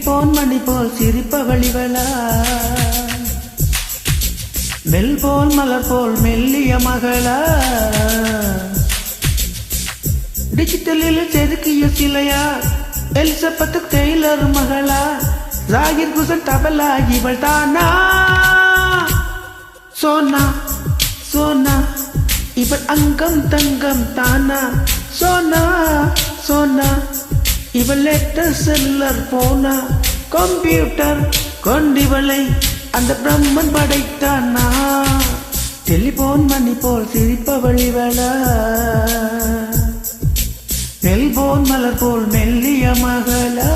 Telephone மணி போல் சிரிப்பவளிவளா, மெல் போல் மலர் போல் மெல்லிய மகளா, டிஜிட்டலில் செதுக்கிய சிலையா, எலிசபெத் டெய்லர் மகளா, ஜாகிர் ஹுசைன் தபலா இவள் தானா? சோனா சோனா இவள் அங்கம் தங்கம் தானா? சோனா சோனா இவள் லெட்டர் செல்லர் போனா, கம்ப்யூட்டர் கொண்டிவளை அந்த பிரம்மன் படைத்தானா? டெலிபோன் மணி போல் சிரிப்பவளிவளா, மெல்போன் மலர் போல் மெல்லிய மகளா.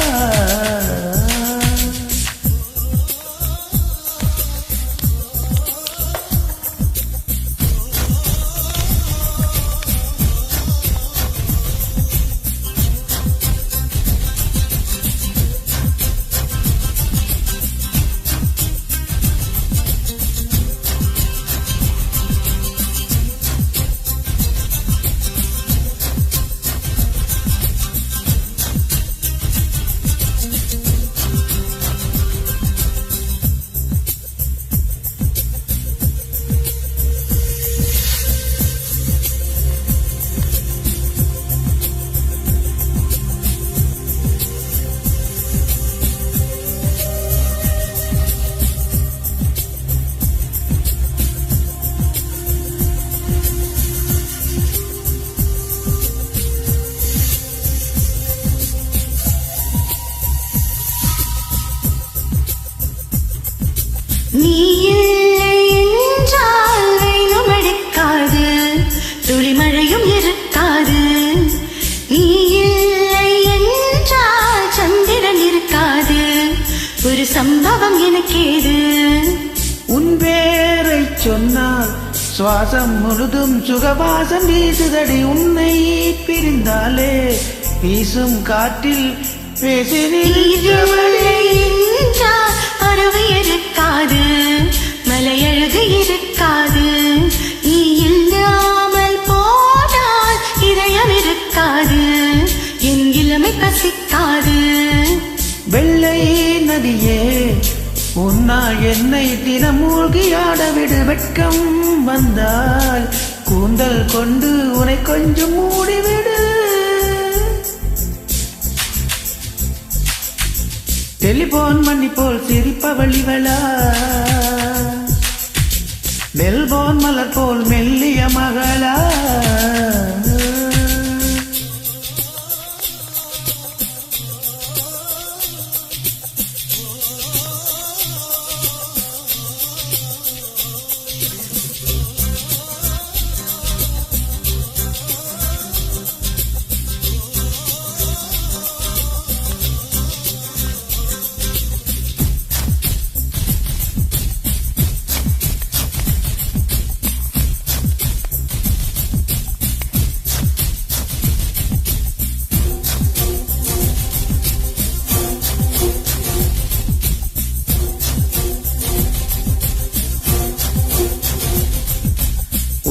நீ இல்லை என்றால் வெயிலும் அடிக்காது, துளிமழையும் இருக்காது. நீ இல்லை என்றால் சந்திரன் இருக்காது, ஒரு சம்பவம் எனக்கேது. உன் பேரை சொன்னால் சுவாசம் முழுதும் சுகவாசம் வீசுதடி. உன்னை பிரிந்தாலே வீசும் காற்றில் பறவை இருக்காது, மலையழகு இருக்காது. நீ இல்லாமல் போனால் இதயம் இருக்காது, என் இளமை பசிக்காது. வெள்ளை நதியே உன்னால் என்னை தினம் மூழ்கியாட விடு. வெட்கம் வந்தால் கூந்தல் கொண்டு உன்னை கொஞ்சம் மூடிவிடு. டெலிபோன் மணி போல் சிரிப்பவளிவளா, மெல்போன் மலர் போல் மெல்லிய மகளா.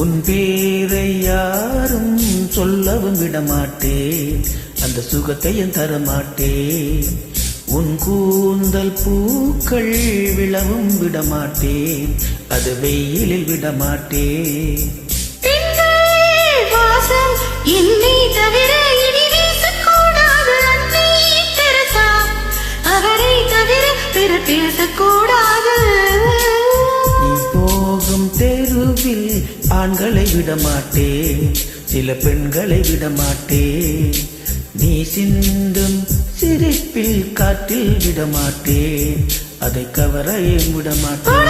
உன் பேரை யாரும் சொல்லவும் விடமாட்டேன், அந்த சுகத்தையும் தரமாட்டேன். உன் கூந்தல் பூக்கள் விழவும் விடமாட்டேன், அது வெயிலில் விடமாட்டேன். என்னை தவிர இனி வீசக்கூடாது, அன்னை தெரசா அவரை தவிர பிற பேசக்கூடாது. நீ போகும் தெருவில் ஆண்களை விடமாட்டேன், சில பெண்களை விடமாட்டேன். நீ சிந்தும் சிரிப்பில் காற்றில் விடமாட்டேன், அதை கவரையும் விடமாட்டேன்.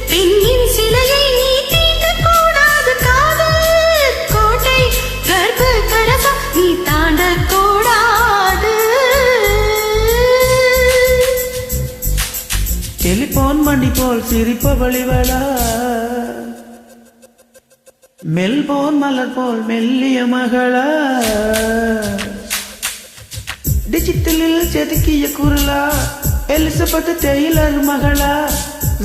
பெண்ணின் சிலையை நீ தீண்டக்கூடாது, காதல் கோட்டை கர்ப்ப கரசம் நீ தாண்டக்கூடாது. டெலிபோன் மணி போல் சிரிப்பவளிவளா, மெல்போன் மலர் போல் மெல்லிய மகளா, டிஜிட்டலில் செதுக்கிய குரலா, எலிசபெத் டெய்லர் மகளா,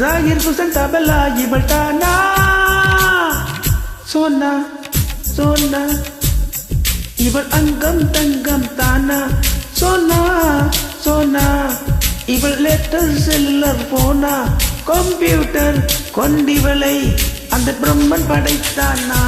ஜாகிர் ஹுசைன் தபலா இவள் தானா? சோனா சோனா இவள் அங்கம் தங்கம் தானா? சோனா சோனா இவள் லேட்டஸ்ட் செல்லுலர் போனா கம்ப்யூட்டர் கொண்டிவளை அந்த பிரம்மன் படைத்தானா